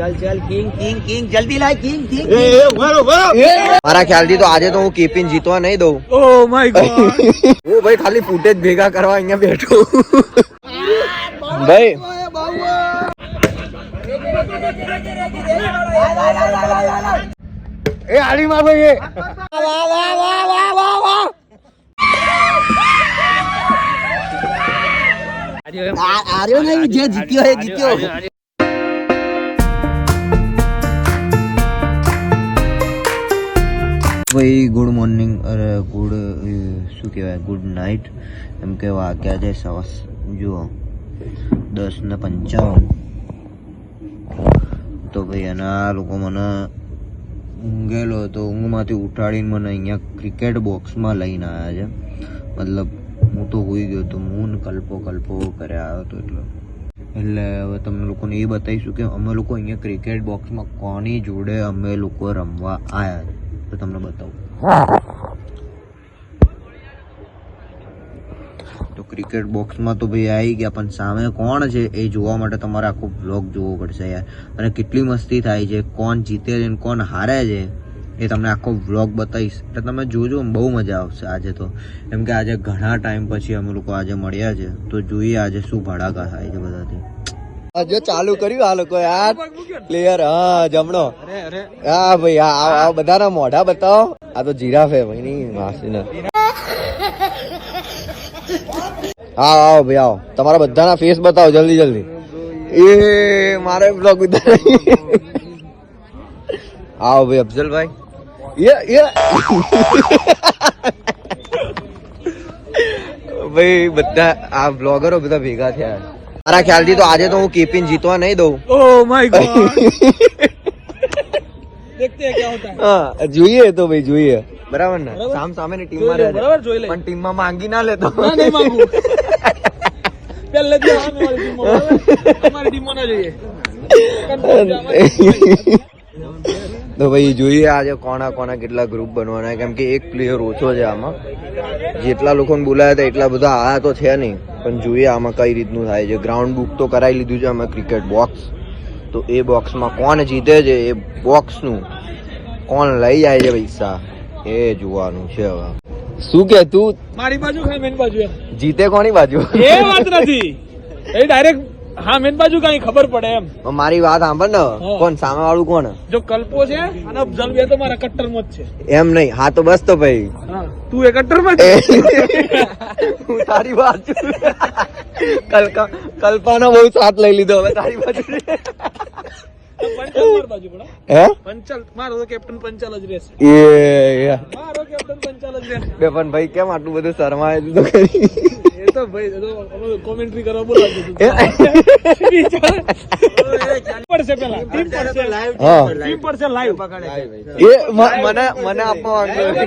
चल चल king king king जल्दी लाए किंग किंग મારા ખ્યાલથી તો આજે તો હું કેપિન જીતવા નહીં દઉં. ઓ માય ગોડ હું ભાઈ ખાલી ફૂટેજ ભેગા કરવા અહીંયા બેઠો ભાઈ. એ આડી માં ભાઈ એ આર્યો નહીં, જે જીત્યો એ જીત્યો. ભાઈ ગુડ મોર્નિંગ, અરે ગુડ શું કહેવાય, ગુડ નાઇટ એમ કે વાગ્યા છે જુઓ 10:55. તો ભાઈ એના લોકો મને ઊંઘેલો હતો, ઊંઘમાંથી ઉઠાડીને મને અહીંયા ક્રિકેટ બોક્સમાં લઈને આવ્યા છે. મતલબ હું તો હોઈ ગયો હતો, હું કલ્પો કર્યા આવ્યો હતો. એટલે હવે તમને લોકોને એ બતાવીશું કે અમે લોકો અહીંયા ક્રિકેટ બોક્સમાં કોની જોડે અમે લોકો રમવા આવ્યા છે. તો તમને બતાવું તો ક્રિકેટ બોક્સમાં તો ભાઈ આવી ગયા, પણ સામે કોણ છે એ જોવા માટે તમારે આખો બ્લોગ જોવો પડશે યાર. અને કેટલી મસ્તી થાય છે, કોણ જીતે છે કોણ હારે છે એ તમને આખો વ્લોગ બતાવીશ. એટલે તમે જોજો, બહુ મજા આવશે આજે તો. એમ કે આજે ઘણા ટાઈમ પછી અમે લોકો આજે મળ્યા છે, તો જોઈએ આજે શું ભડાકા થાય છે બધાથી. આજે ચાલુ કર્યું આ લોકો યાર પ્લેયર. હા જમણો, હા ભાઈ આ બધાના મોઢા બતાવો. આ તો જીરાફ હે ભાઈ ની માસી ને. હા આવો ભાઈ આવો, તમારા બધાના ફેસ બતાવો જલ્દી જલ્દી. એ મારે બ્લોગ ઉતાર. આવો ભાઈ અફઝલભાઈ. ભાઈ બધા આ બ્લોગરો બધા ભેગા થયા. મારા ખ્યાલથી તો આજે તો હું કેપિન જીતવા નહીં દઉં. ઓ માય ગોડ देखते हैं क्या होता है. હા જોઈએ તો ભાઈ જોઈએ, બરાબર ને. સામેની ટીમમાં રહે બરાબર જોઈ લે, પણ ટીમમાં માંગી ના લેતો. ના નહીં માંગુ પહેલે જ અમારી ટીમમાં, અમારી ટીમમાં ના જોઈએ. તો ભાઈ જોઈએ આજે કોના કોના કેટલા ગ્રુપ બનવાના, કેમ કે એક પ્લેયર ઓછો છે આમાં. જેટલા લોકોને બોલાયા હતા એટલા બધા આયા તો છે નહીં, પણ જોઈએ આમાં કઈ રીતનું થાય છે. ગ્રાઉન્ડ બુક તો કરાવી લીધું છે અમે ક્રિકેટ બોક્સ. તો એ બોક્સમાં કોણ જીતે છે, એ બોક્સનું કોણ લઈ જાય છે પૈસા એ જોવાનું છે. હવે શું કે તું મારી બાજુ હા મેન બાજુ જીતે કોની બાજુ એ વાત નથી, એ ડાયરેક્ટ હા મેન બાજુ કઈ ખબર પડે એમ. મારી વાત સાંભળ ને, કોણ સામે વાળું કોણ? જો કલ્પો છે અને અફઝલ બે તો મારા કટ્ટર મત છે. એમ નહીં, હા તો બસ તો ભાઈ તું એ કટ્ટર મત હું તારી બાજુ. કલ્પાનો બહુ સાથ લઈ લીધો, હવે તારી બાજુ. પંચાલ બાજુ પડે હે પંચાલ મારો તો કેપ્ટન પંચાલ જ રહેશે. મારો કેપ્ટન પંચાલ જ રહેશે. બે પણ ભાઈ કેમ આટલું બધું શરમાય તો કરી? એ તો ભાઈ કોમેન્ટ્રી કરવા બોલાવજો તું. પડશે પેલા ટીમ પડશે લાઈવ, ટીમ પડશે લાઈવ. એ મને આપો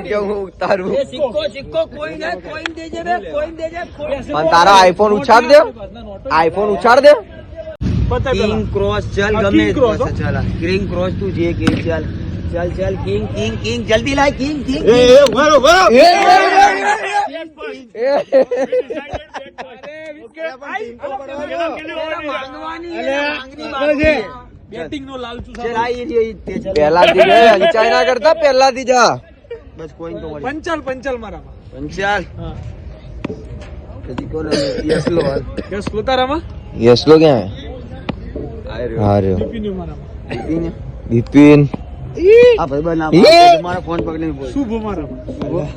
કે હું ઉતારું. સિક્કો કોઈ દે, કોઈ દેજે બે, કોઈ દેજે. પણ તારો આઈફોન ઉછાડ દે, આઈફોન ઉછાડ દે. કિંગ ક્રોસ ચલ, ગમે ચલ કિંગ ક્રોસ તું જે કે ચલ ચલ ચલ કિંગ કિંગ કિંગ જલ્દી લાય કિંગ કિંગ. બેટિંગ નો લાલચુ પહેલાથી અંચાઈ ના કરતા, પહેલાથી જા બસ. કોઈ તો પંચાલ પંચાલ મારામાં પંચાલ. યસ લો તારામાં યસલો ક્યાં હે? આ રહ્યો બિપિન. આ ભાઈ બના મારા ફોન પકડીને બોલ. શુભ મારામાં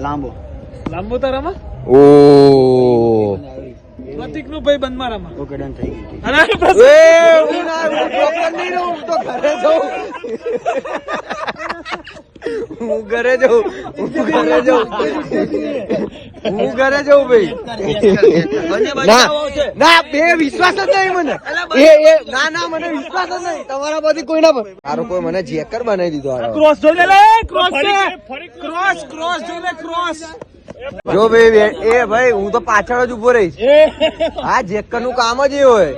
લાંબો લાંબો તારામાં. ઓ પ્રતિક નું ભાઈ બંધ મારામાં. ઓકે ડન થઈ ગઈ. અને હું તો ઘરે જાઉં. હું ઘરે જાઉં ભાઈ. ના બે વિશ્વાસ જ નહીં મને. ના મને વિશ્વાસ જ નહીં તમારા બધી કોઈના પર. તારો કોઈ મને જેકર બનાવી દીધો. ક્રોસ જો લે, ક્રોસ છે, ક્રોસ ક્રોસ જો લે, ક્રોસ. જો ભાઈ એ ભાઈ હું તો પાછળ જ ઉભો રહીશ. હા જેકર નું કામ જ એ હોય.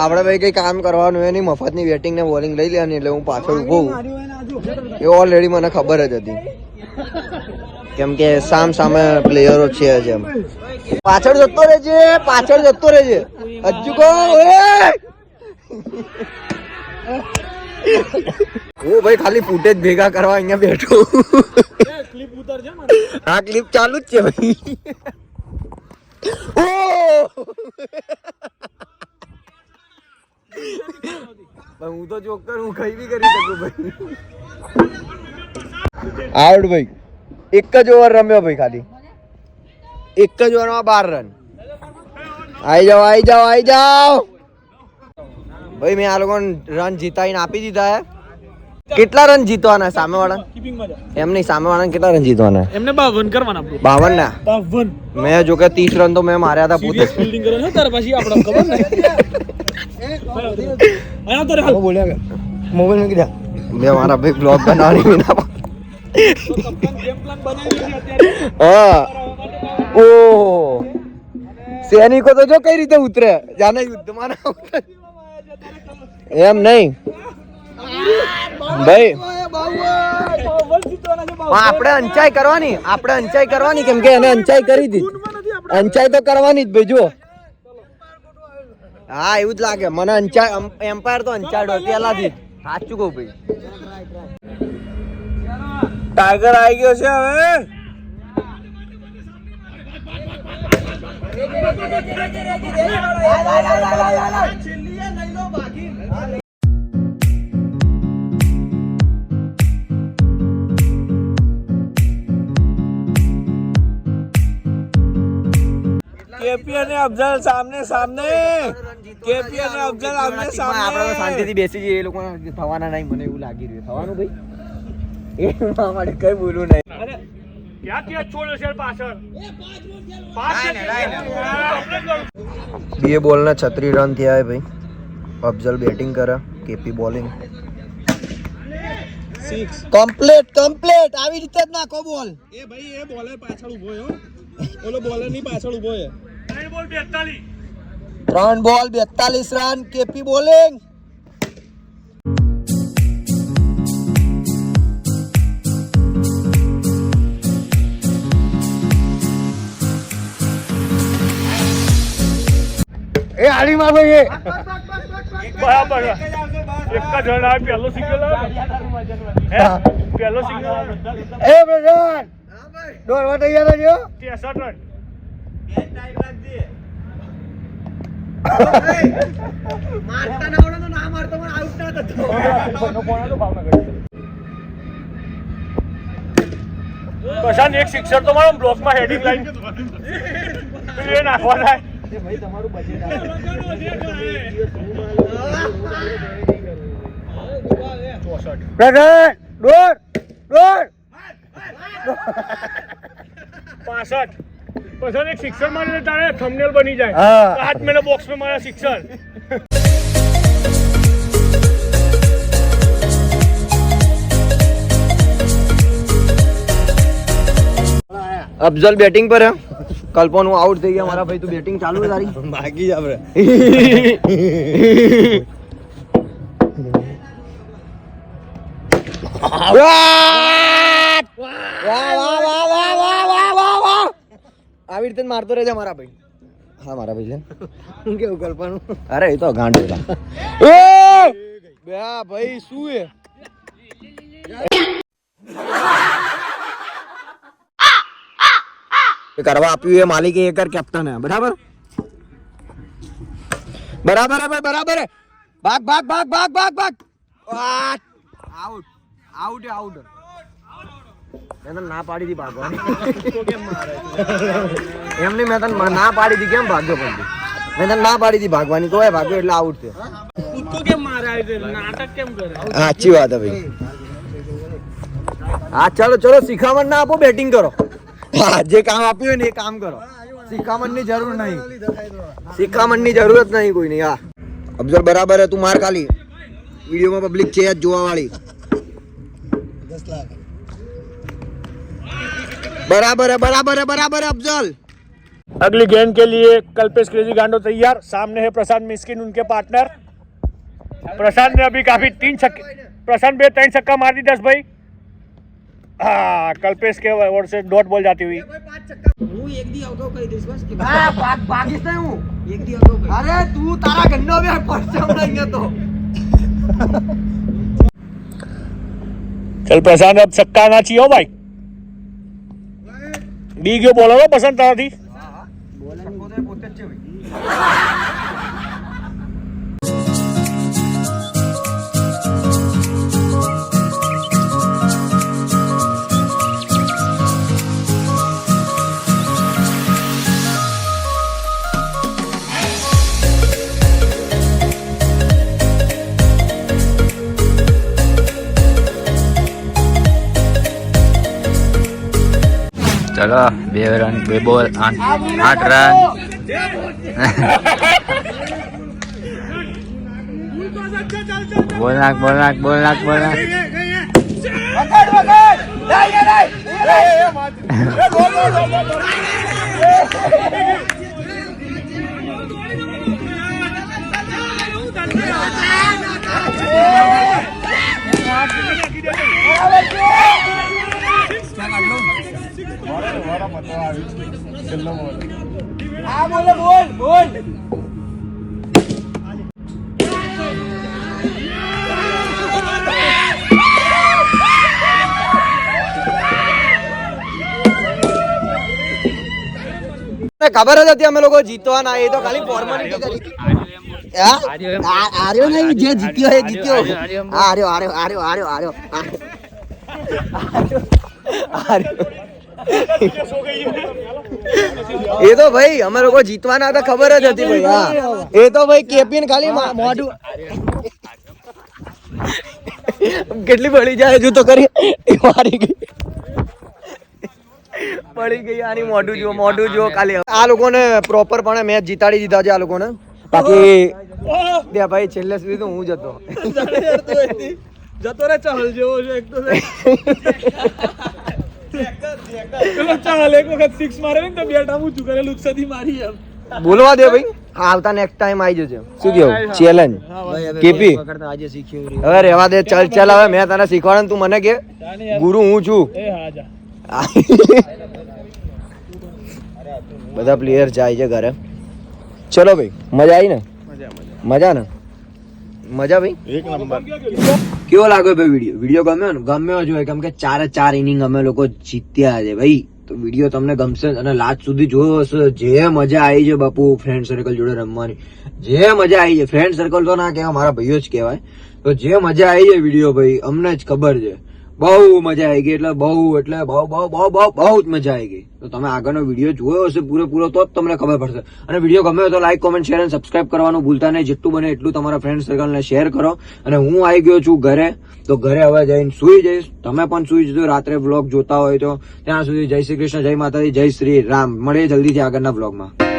આપડે ભાઈ કઈ કામ કરવાનું હોય નહીં, મફત ની બેટિંગ ને બોલિંગ લઈ લેવાની. એટલે હું પાછળ ઉભો હું, એ ઓલરેડી મને ખબર જ હતી, કેમ કે સામે પ્લેયરો છે જ. એમ પાછળ જતો રહેજે, પાછળ જતો રહેજે. હજુ કહો હું ભાઈ ખાલી ફૂટેજ ભેગા કરવા અહીંયા બેઠો. ક્લિપ ઉતારજે મને. આ ક્લિપ ચાલુ જ છે ભાઈ. ઓ હું તો જોકર હું કઈ બી કરી શકું ભાઈ. આઉટ ભાઈ. એક જ ઓવર રમ્યો ભાઈ ખાલી. એક જ ઓવરમાં 12 રન. આઈ જાઓ આઈ જાઓ આઈ જાઓ ભાઈ. મેં આ લોકોને રન જીતાઈને આપી દીધા હે. કેટલા રન જીતવાના સામે વાળા? એમ નહીં, સામે વાળા કેટલા રન જીતવાના? એમને 52 કરવાના બ્રો. 52 ના 52. મેં જો કે 30 રન તો મેં માર્યા હતા પોતે. ફિલ્ડિંગ કરે છે તાર પછી આપણે ખબર ને. આયા તો રે હાલ બોલ્યા મોબાઈલ મૂકી દે. મેં મારા ભાઈ બ્લોગ બનાવવાની વિના. તો કપ્તાન ગેમ પ્લાન બનાવી છે અત્યારે. હા. ઓ સૈનિકો તો જો કઈ રીતે ઉતરે. જાને યુદ્ધમાં ના ઉતરે. એમ નહીં ભાઈ. આપણે અંચાઈ કરવાની કેમ કે એને અંચાઈ કરી હતી. અંચાઈ તો કરવાની જ ભાઈ. જો હા એવું જ લાગે મને. અંચાઈ એમ્પાયર તો અંચાડો પેલાથી. સાચું કહું ભાઈ. ટાઈગર આવી ગયો છે હવે. કેપી અને અફઝલ સામને સામને. કેપી અને અફઝલ આમને સામને. આપણે શાંતિથી બેસી જઈએ. એ લોકો થવાના નહીં મને એવું લાગી રહ્યું. થવાનું ભાઈ એ માટે કઈ બોલવું નહીં. ક્યાં ક્યાં છોડ્યો છે પાછળ? બે બોલ ના 36 રન થયા ભાઈ. અફઝલ બેટિંગ કરે, કેપી બોલિંગ. કમ્પ્લીટ આવી રીતે જ નાખો બોલ. એ ભાઈ એ બોલર પાછળ ઊભો છે હો. ઓલો બોલર ની પાછળ ઊભો છે. 3 બોલ 42 રન. KP bowling. એ હાડી માં ભાઈ બરાબર. એક જ રન આવે. પહેલો સિંગલ પહેલો સિંગલ એ બ્રધર દોડવા તૈયાર છો? 63 રન. મારતા ના આવડે તો ના મારતો પણ આઉટ ના થતો. કશાન એક સિક્સર તો મારો બ્લોક માં હેડિંગ લાઈન એ નાખવા થાય. ભાઈ તમારું બજેટ આવે. બ્રધર દોડ 65 પછી એક સિક્સર મારી તારે થંબનેલ બની જાય. હા. आज मैंने बॉक्स में मारा सिक्सर. અફઝલ બેટિંગ પર હે. કલ્પન હું આઉટ થઈ ગયા મારા ભાઈ. તું બેટિંગ ચાલુ છે તારી? બાકી જ આપણે. આવી રીતે મારતો રહેજે મારા ભાઈ. હા મારા ભાઈ છે. હું કેવું કલ્પનું? અરે એ તો ગાંડો હતા. બે ભાઈ શું હે? કરવા આપ્યું એ માલિકે એ કર કેપ્ટન હે. બરાબર બરાબર હે ભાઈ બરાબર હે. ભાગ ભાગ ભાગ ભાગ ભાગ ભાગ. Out out out. મેં તને ના પાડી હતી ભાગવાની. એમ નહીં મેં તને ના પાડી હતી. કેમ ભાગ્યો પણ? મેં તને ના પાડી હતી ભાગવાની તો એ ભાગ્યો એટલે આઉટ છે. उसको કેમ મારા છે? નાટક કેમ કરે? સાચી વાત હે ભાઈ. હા ચલો ચલો શિખામણ ના આપો. બેટિંગ કરો. હા જે કામ આપ્યું ને એ કામ કરો. શિખામણની જરૂર નહીં. શિખામણની જરૂરત નહીં કોઈ નહીં. હા અફઝલ બરાબર હે. તું માર ખાલી. વિડીયોમાં પબ્લિક છે જ જોવા વાળી. बराबर है बराबर है बराबर है अफजल. अगली गेंद के लिए कल्पेश क्रेजी गांडो तैयार. सामने है प्रशांत मिस्किन उनके पार्टनर. प्रशांत ने अभी काफी 3 छक्के. प्रशांत भाई 3 छक्का मार दी 10 भाई. हाँ कल्पेश के ओर से डॉट बॉल जाती हुई. હું એક દી આવતો કહી દઈશ બસ કે હા ભાગીશ નહીં હું. એક દી આવતો કહી. અરે તું તારા ગન્નો બે પરચમ નહીં હતો. चल प्रशांत अब छक्का आना चाहिए हो भाई बी गयो बोलो तो पसंद ताराથી ચલો 2 રન 2 બોલ 8 રન બોલ નાખ ખબર જ હતી અમે લોકો જીતવાના એ તો ખાલી ફોર્માલિટી કરી આર્યો નહીં જે જીત્યો એ જીત્યો આર્યો એ તો ભાઈ અમે લોકો જીતવાના હતા ખબર જ હતી ભાઈ હા એ તો ભાઈ કેપીન ખાલી મોઢું કેટલી બળી જાય હજુ તો કરી મારી ગઈ પડી ગઈ આની મોઢું જો ખાલી આ લોકોને પ્રોપર પણ મેચ જીતાડી દીધા છે આ લોકોને બાકી બે ભાઈ છેલ્લે સુધી તો હું જ હતો જતો રે ચાલ જેવો છે એક તો પેલો ચાલ એક વખત 6 મારે ને તો બેટ આમ ઊંચું કરેલું સદી મારી એમ બોલવા દે ભાઈ આવતા નેક્સ્ટ ટાઈમ આવી જશે શું કેવું ચેલેન્જ કેપી આજે શીખ્યું હવે રહેવા દે ચાલ હવે મેં તને શીખવાડે તું મને કે ગુરુ હું છું એ હા જા બધા પ્લેયર જાય છે ઘરે ચલો ભાઈ મજા આવી ને મજા ને મજા ભાઈ એક નંબર કેવો લાગ્યો ભાઈ વિડીયો ગમ્યો ને ગમ્યો જોઈએ કેમ કે 4 ઇનિંગ અમે લોકો જીત્યા છે ભાઈ તો વિડીયો તમને ગમશે અને લાસ્ટ સુધી જોયો હશે જે મજા આવી છે બાપુ ફ્રેન્ડ સર્કલ જોડે રમવાની જે મજા આવી છે ફ્રેન્ડ સર્કલ તો ના કહેવાય મારા ભાઈઓ જ કહેવાય તો જે મજા આવી છે વિડીયો ભાઈ અમને જ ખબર છે બહુ મજા આવી ગઈ એટલે બહુ જ મજા આવી ગઈ તો તમે આગળનો વિડીયો જોયો હશે પૂરેપૂરો તો જ તમને ખબર પડશે અને વિડીયો ગમ્યો તો લાઈક કોમેન્ટ શેર અને સબસ્ક્રાઇબ કરવાનું ભૂલતા નહીં જેટલું બને એટલું તમારા ફ્રેન્ડ સર્કલને શેર કરો અને હું આવી ગયો છું ઘરે તો ઘરે હવે જઈને સુઈ જઈશ તમે પણ સુઈ જજો રાત્રે વ્લોગ જોતા હોય તો ત્યાં સુધી જય શ્રી કૃષ્ણ જય માતાજી જય શ્રી રામ મળીએ જલ્દીથી આગળના વ્લોગમાં